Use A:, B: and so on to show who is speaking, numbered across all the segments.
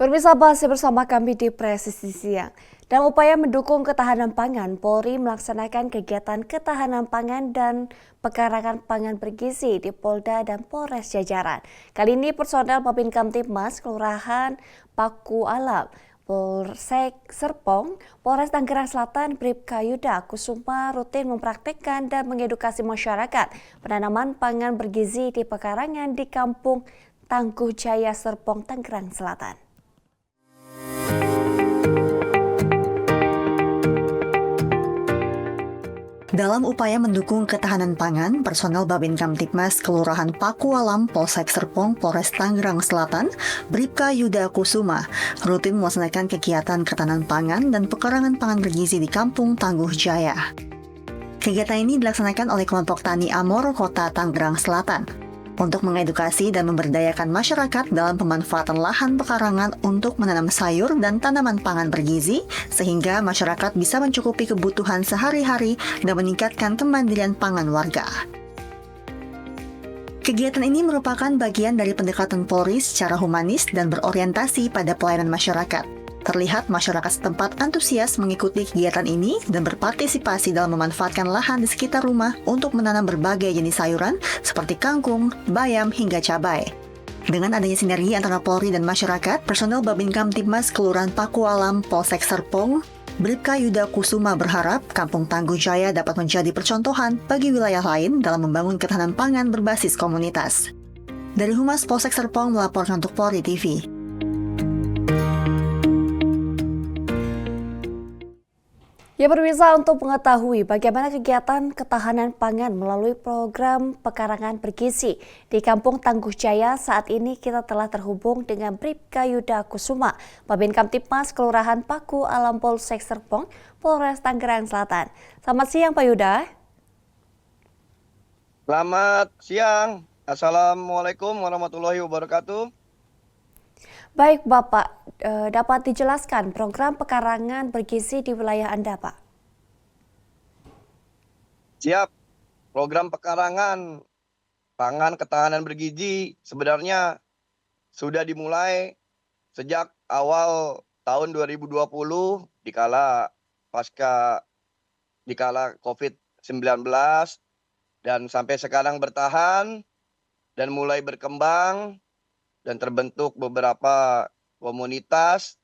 A: Pemirsa masih bersama kami di Presisi Siang. Dalam upaya mendukung ketahanan pangan, Polri melaksanakan kegiatan ketahanan pangan dan pekarangan pangan bergizi di Polda dan Polres jajaran. Kali ini personel Babin Kamtibmas, Kelurahan Paku Alam, Polsek Serpong, Polres Tangerang Selatan, Bribka Yuda Kusuma rutin mempraktikkan dan mengedukasi masyarakat penanaman pangan bergizi di pekarangan di Kampung Tangguh Jaya Serpong, Tangerang Selatan.
B: Dalam upaya mendukung ketahanan pangan, personel Babin Kamtibmas Kelurahan Paku Alam, Polsek Serpong, Polres Tangerang Selatan, Bribka Yuda Kusuma, rutin melaksanakan kegiatan ketahanan pangan dan pekarangan pangan bergizi di Kampung Tangguh Jaya. Kegiatan ini dilaksanakan oleh kelompok Tani Amor Kota Tangerang Selatan untuk mengedukasi dan memberdayakan masyarakat dalam pemanfaatan lahan pekarangan untuk menanam sayur dan tanaman pangan bergizi, sehingga masyarakat bisa mencukupi kebutuhan sehari-hari dan meningkatkan kemandirian pangan warga. Kegiatan ini merupakan bagian dari pendekatan Polri secara humanis dan berorientasi pada pelayanan masyarakat. Terlihat masyarakat setempat antusias mengikuti kegiatan ini dan berpartisipasi dalam memanfaatkan lahan di sekitar rumah untuk menanam berbagai jenis sayuran seperti kangkung, bayam, hingga cabai. Dengan adanya sinergi antara Polri dan masyarakat, personel Babin Kamtibmas Kelurahan Paku Alam, Polsek Serpong, Bribka Yuda Kusuma berharap Kampung Tangguh Jaya dapat menjadi percontohan bagi wilayah lain dalam membangun ketahanan pangan berbasis komunitas. Dari Humas Polsek Serpong melaporkan untuk Polri TV.
A: Ya pemirsa, untuk mengetahui bagaimana kegiatan ketahanan pangan melalui program pekarangan bergizi di Kampung Tangguh Jaya, saat ini kita telah terhubung dengan Bribka Yuda Kusuma, Babin Kamtibmas Kelurahan Paku Alam Polsek Serpong, Polres Tangerang Selatan. Selamat siang Pak Yuda.
C: Selamat siang. Assalamualaikum warahmatullahi wabarakatuh.
A: Baik Bapak, dapat dijelaskan program pekarangan bergizi di wilayah Anda Pak?
C: Siap. Program pekarangan pangan ketahanan bergizi sebenarnya sudah dimulai sejak awal tahun 2020 dikala COVID-19 dan sampai sekarang bertahan dan mulai berkembang dan terbentuk beberapa komunitas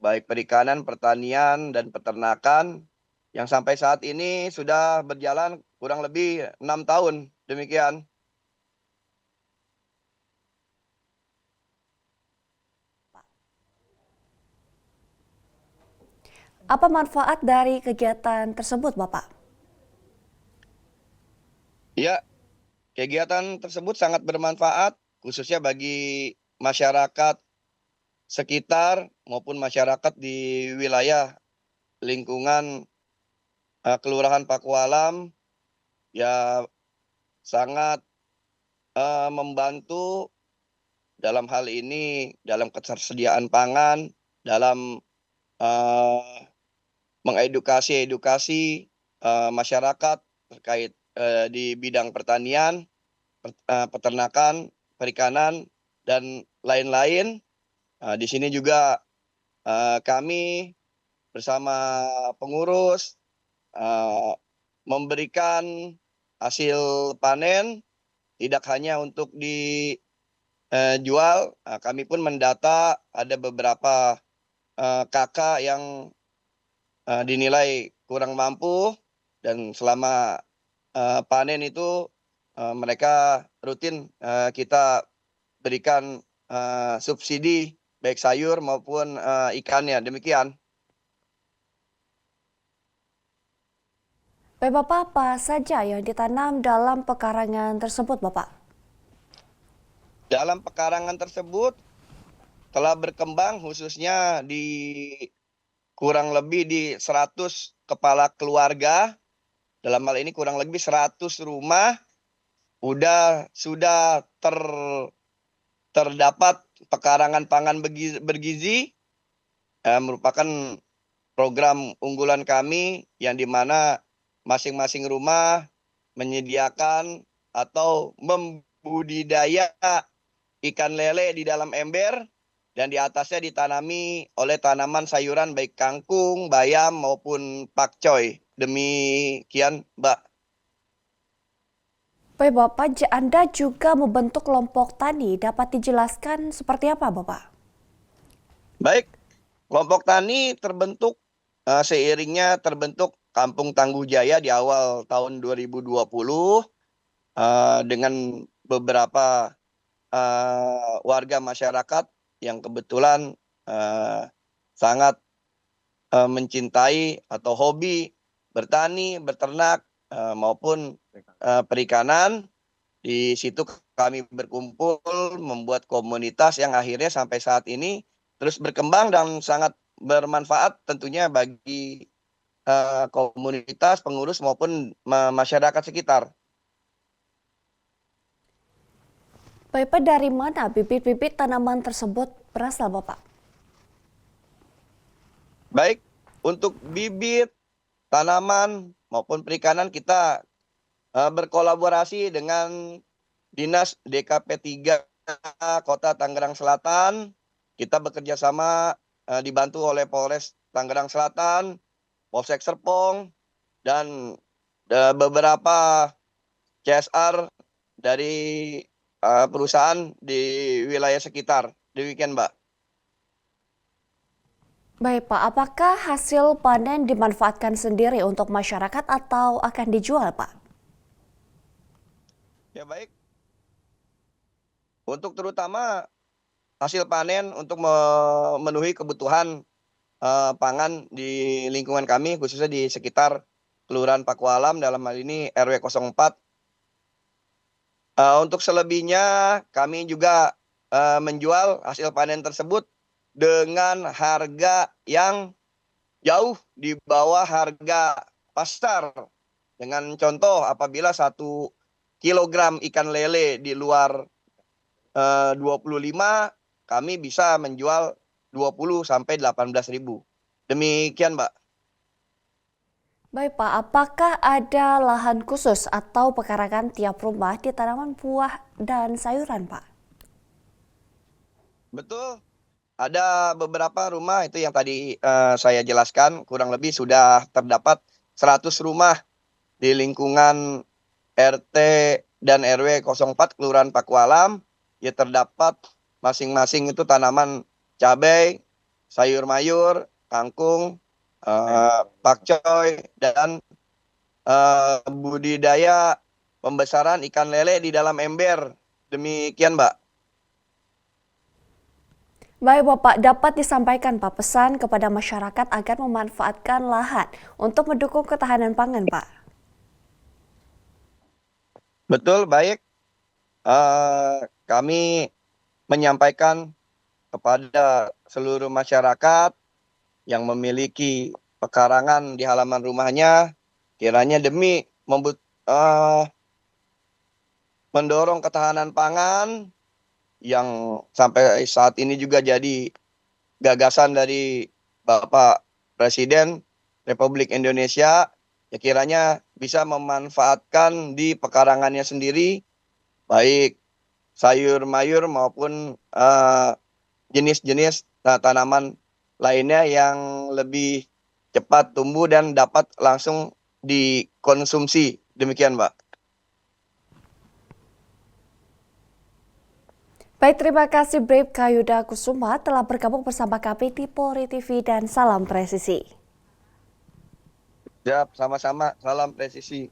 C: baik perikanan, pertanian, dan peternakan yang sampai saat ini sudah berjalan kurang lebih 6 tahun. Demikian.
A: Apa manfaat dari kegiatan tersebut Bapak?
C: Ya, kegiatan tersebut sangat bermanfaat khususnya bagi masyarakat sekitar maupun masyarakat di wilayah lingkungan Kelurahan Paku Alam, ya sangat membantu dalam hal ini dalam ketersediaan pangan, dalam mengedukasi masyarakat terkait di bidang pertanian, peternakan, perikanan, dan lain-lain. Di sini juga kami bersama pengurus memberikan hasil panen tidak hanya untuk dijual, kami pun mendata ada beberapa kakak yang dinilai kurang mampu dan selama panen itu mereka rutin kita berikan subsidi baik sayur maupun ikannya. Demikian.
A: Baik Bapak, apa saja yang ditanam dalam pekarangan tersebut Bapak?
C: Dalam pekarangan tersebut telah berkembang khususnya di kurang lebih di 100 kepala keluarga. Dalam hal ini kurang lebih 100 rumah sudah terdapat pekarangan pangan bergizi, merupakan program unggulan kami yang di mana masing-masing rumah menyediakan atau membudidaya ikan lele di dalam ember dan di atasnya ditanami oleh tanaman sayuran baik kangkung, bayam maupun pakcoy. Demikian, Mbak.
A: Baik Bapak, Anda juga membentuk kelompok tani. Dapat dijelaskan seperti apa Bapak?
C: Baik, kelompok tani terbentuk seiringnya terbentuk Kampung Tangguh Jaya di awal tahun 2020 dengan beberapa warga masyarakat yang kebetulan sangat mencintai atau hobi bertani, beternak maupun perikanan. Di situ kami berkumpul membuat komunitas yang akhirnya sampai saat ini terus berkembang dan sangat bermanfaat tentunya bagi komunitas, pengurus maupun masyarakat sekitar.
A: Baik Pak, dari mana bibit-bibit tanaman tersebut berasal Bapak?
C: Baik, untuk bibit, tanaman maupun perikanan kita berkolaborasi dengan Dinas DKP 3 Kota Tangerang Selatan. Kita bekerja sama dibantu oleh Polres Tangerang Selatan, Polsek Serpong, dan beberapa CSR dari perusahaan di wilayah sekitar. Demikian, Mbak.
A: Baik Pak, apakah hasil panen dimanfaatkan sendiri untuk masyarakat atau akan dijual Pak?
C: Ya baik. Untuk terutama hasil panen untuk memenuhi kebutuhan pangan di lingkungan kami, khususnya di sekitar Kelurahan Pakualam, dalam hal ini RW 04. Untuk selebihnya kami juga menjual hasil panen tersebut dengan harga yang jauh di bawah harga pasar. Dengan contoh, apabila 1 kilogram ikan lele di luar 25, kami bisa menjual 20 sampai 18.000. Demikian, Mbak.
A: Baik Pak, apakah ada lahan khusus atau pekarangan tiap rumah di tanaman buah dan sayuran Pak?
C: Betul. Ada beberapa rumah itu yang tadi saya jelaskan, kurang lebih sudah terdapat 100 rumah di lingkungan RT dan RW 04 Kelurahan Pakualam. Ya terdapat masing-masing itu tanaman cabai, sayur mayur, kangkung, pakcoy, dan budidaya pembesaran ikan lele di dalam ember. Demikian, Mbak.
A: Baik Bapak, dapat disampaikan Pak pesan kepada masyarakat agar memanfaatkan lahan untuk mendukung ketahanan pangan Pak?
C: Betul, baik. Kami menyampaikan kepada seluruh masyarakat yang memiliki pekarangan di halaman rumahnya, kiranya demi mendorong ketahanan pangan yang sampai saat ini juga jadi gagasan dari Bapak Presiden Republik Indonesia, ya kiranya bisa memanfaatkan di pekarangannya sendiri, baik sayur mayur maupun jenis-jenis tanaman lainnya yang lebih cepat tumbuh dan dapat langsung dikonsumsi. Demikian, Mbak.
A: Baik, terima kasih Bribka Yuda Kusuma telah bergabung bersama kami di Polri TV dan salam presisi.
C: Siap, sama-sama. Salam presisi.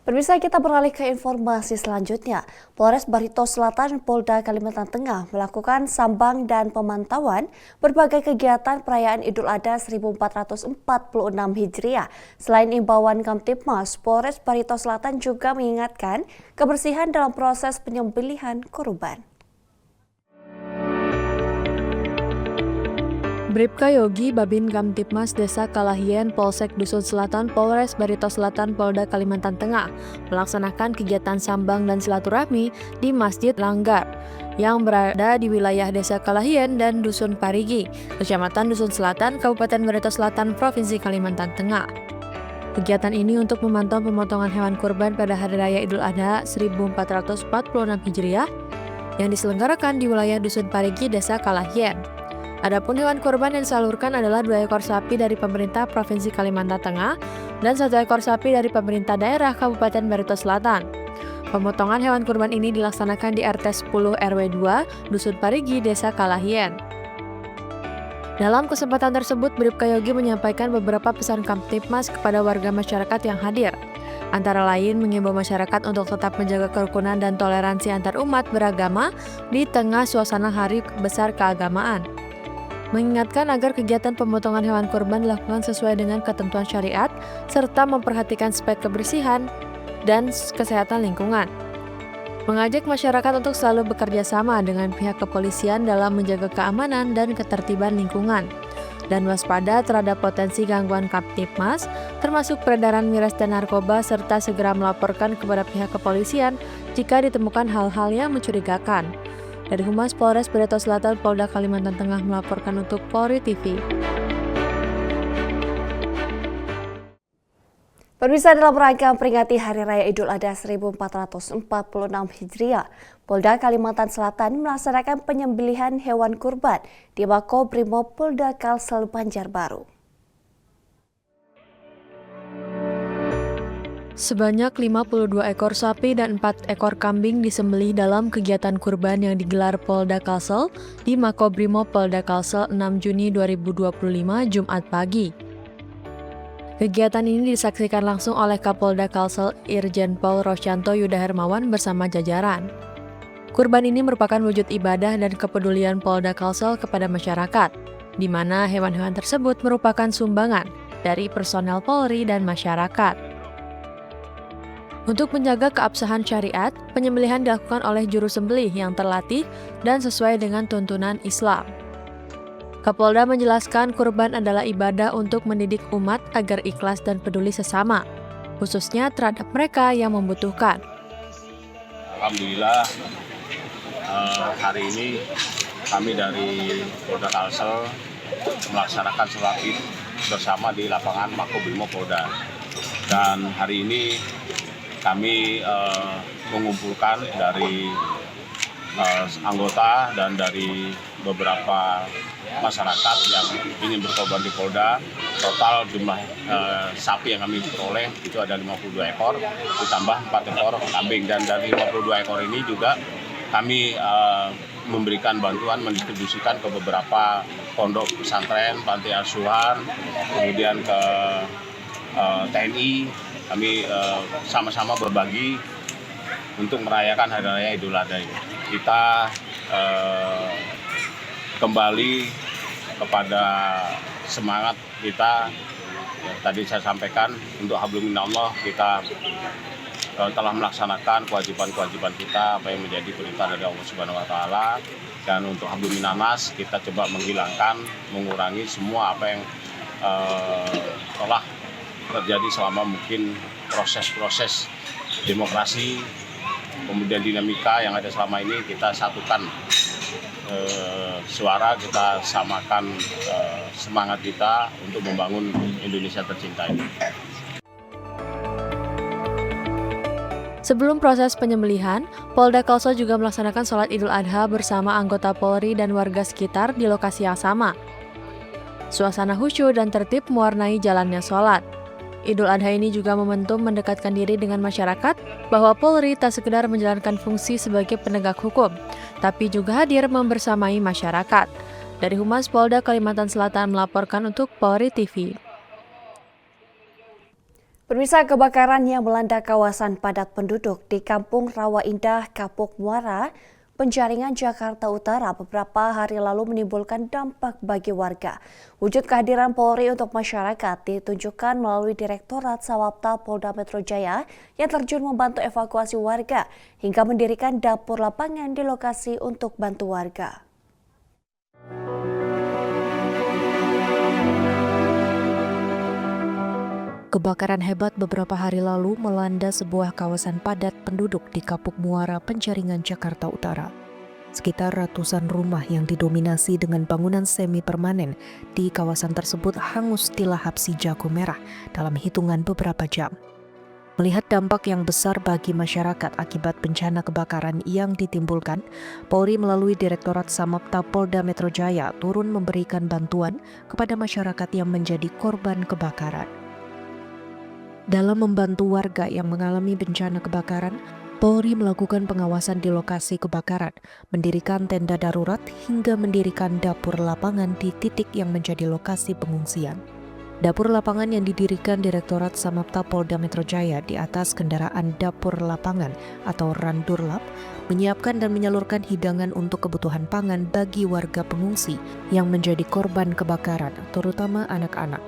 A: Pemirsa, kita beralih ke informasi selanjutnya. Polres Barito Selatan Polda Kalimantan Tengah melakukan sambang dan pemantauan berbagai kegiatan perayaan Idul Adha 1446 Hijriah. Selain imbauan Kamtibmas, Polres Barito Selatan juga mengingatkan kebersihan dalam proses penyembelihan kurban.
D: Bribka Yogi Babin Kamtibmas Desa Kalahien Polsek Dusun Selatan Polres Barito Selatan Polda Kalimantan Tengah melaksanakan kegiatan sambang dan silaturahmi di Masjid Langgar yang berada di wilayah Desa Kalahien dan Dusun Parigi, Kecamatan Dusun Selatan, Kabupaten Barito Selatan, Provinsi Kalimantan Tengah. Kegiatan ini untuk memantau pemotongan hewan kurban pada Hari Raya Idul Adha 1446 Hijriah yang diselenggarakan di wilayah Dusun Parigi, Desa Kalahien. Adapun hewan kurban yang disalurkan adalah 2 ekor sapi dari pemerintah Provinsi Kalimantan Tengah dan 1 ekor sapi dari pemerintah daerah Kabupaten Barito Selatan. Pemotongan hewan kurban ini dilaksanakan di RT 10 RW 2 Dusun Parigi, Desa Kalahien. Dalam kesempatan tersebut, Bribka Yogi menyampaikan beberapa pesan Kamtibmas kepada warga masyarakat yang hadir. Antara lain mengimbau masyarakat untuk tetap menjaga kerukunan dan toleransi antar umat beragama di tengah suasana hari besar keagamaan. Mengingatkan agar kegiatan pemotongan hewan kurban dilakukan sesuai dengan ketentuan syariat, serta memperhatikan aspek kebersihan dan kesehatan lingkungan. Mengajak masyarakat untuk selalu bekerja sama dengan pihak kepolisian dalam menjaga keamanan dan ketertiban lingkungan, dan waspada terhadap potensi gangguan Kamtibmas, termasuk peredaran miras dan narkoba, serta segera melaporkan kepada pihak kepolisian jika ditemukan hal-hal yang mencurigakan. Dari Humas Polres Barito Selatan Polda Kalimantan Tengah melaporkan untuk Polri TV.
A: Pemirsa, dalam rangka memperingati Hari Raya Idul Adha 1446 Hijriah, Polda Kalimantan Selatan melaksanakan penyembelihan hewan kurban di Makobrimob Polda Kalsel Banjarbaru.
D: Sebanyak 52 ekor sapi dan 4 ekor kambing disembelih dalam kegiatan kurban yang digelar Polda Kalsel di Makobrimob Polda Kalsel 6 Juni 2025 Jumat pagi. Kegiatan ini disaksikan langsung oleh Kapolda Kalsel Irjen Pol Rosyanto Yuda Hermawan bersama jajaran. Kurban ini merupakan wujud ibadah dan kepedulian Polda Kalsel kepada masyarakat, di mana hewan-hewan tersebut merupakan sumbangan dari personel Polri dan masyarakat. Untuk menjaga keabsahan syariat, penyembelihan dilakukan oleh juru sembelih yang terlatih dan sesuai dengan tuntunan Islam. Kapolda menjelaskan kurban adalah ibadah untuk mendidik umat agar ikhlas dan peduli sesama, khususnya terhadap mereka yang membutuhkan.
E: Alhamdulillah, hari ini kami dari Polda Kalsel melaksanakan sholat Id bersama di lapangan Makobrimob Polda. Dan hari ini kami mengumpulkan dari anggota dan dari beberapa masyarakat yang ingin berkorban di Polda. Total jumlah sapi yang kami peroleh itu ada 52 ekor, ditambah 4 ekor kambing. Dan dari 52 ekor ini juga kami memberikan bantuan, mendistribusikan ke beberapa pondok pesantren, panti asuhan, kemudian ke TNI. Kami sama-sama berbagi untuk merayakan Hari Raya Idul Adha ini. Kita kembali kepada semangat kita. Tadi saya sampaikan untuk hablum minallah, kita telah melaksanakan kewajiban-kewajiban kita apa yang menjadi perintah dari Allah Subhanahu wa taala, dan untuk hablum minanas kita coba menghilangkan, mengurangi semua apa yang telah terjadi selama mungkin proses-proses demokrasi, kemudian dinamika yang ada selama ini. Kita satukan suara, kita samakan semangat kita untuk membangun Indonesia tercinta ini.
D: Sebelum proses penyembelihan, Polda Kalsel juga melaksanakan sholat Idul Adha bersama anggota Polri dan warga sekitar di lokasi yang sama. Suasana khusyuk dan tertib mewarnai jalannya sholat. Idul Adha ini juga momentum mendekatkan diri dengan masyarakat bahwa Polri tak sekedar menjalankan fungsi sebagai penegak hukum, tapi juga hadir membersamai masyarakat. Dari Humas Polda Kalimantan Selatan melaporkan untuk Polri TV.
A: Pemirsa, kebakaran yang melanda kawasan padat penduduk di Kampung Rawa Indah, Kapuk Muara, Penjaringan, Jakarta Utara beberapa hari lalu menimbulkan dampak bagi warga. Wujud kehadiran Polri untuk masyarakat ditunjukkan melalui Direktorat Sawapta Polda Metro Jaya yang terjun membantu evakuasi warga hingga mendirikan dapur lapangan di lokasi untuk bantu warga.
F: Kebakaran hebat beberapa hari lalu melanda sebuah kawasan padat penduduk di Kapuk Muara, Penjaringan, Jakarta Utara. Sekitar ratusan rumah yang didominasi dengan bangunan semi permanen di kawasan tersebut hangus dilahap si jago merah dalam hitungan beberapa jam. Melihat dampak yang besar bagi masyarakat akibat bencana kebakaran yang ditimbulkan, Polri melalui Direktorat Samapta Polda Metro Jaya turun memberikan bantuan kepada masyarakat yang menjadi korban kebakaran. Dalam membantu warga yang mengalami bencana kebakaran, Polri melakukan pengawasan di lokasi kebakaran, mendirikan tenda darurat hingga mendirikan dapur lapangan di titik yang menjadi lokasi pengungsian. Dapur lapangan yang didirikan Direktorat Samapta Polda Metro Jaya di atas kendaraan dapur lapangan atau Randurlap menyiapkan dan menyalurkan hidangan untuk kebutuhan pangan bagi warga pengungsi yang menjadi korban kebakaran, terutama anak-anak.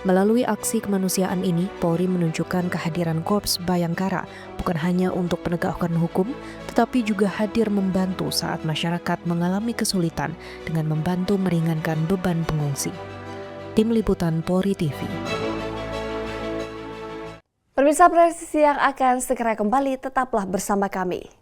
F: Melalui aksi kemanusiaan ini, Polri menunjukkan kehadiran Korps Bayangkara bukan hanya untuk penegakan hukum, tetapi juga hadir membantu saat masyarakat mengalami kesulitan dengan membantu meringankan beban pengungsi. Tim Liputan Polri TV.
A: Pemirsa Presisi yang akan segera kembali, tetaplah bersama kami.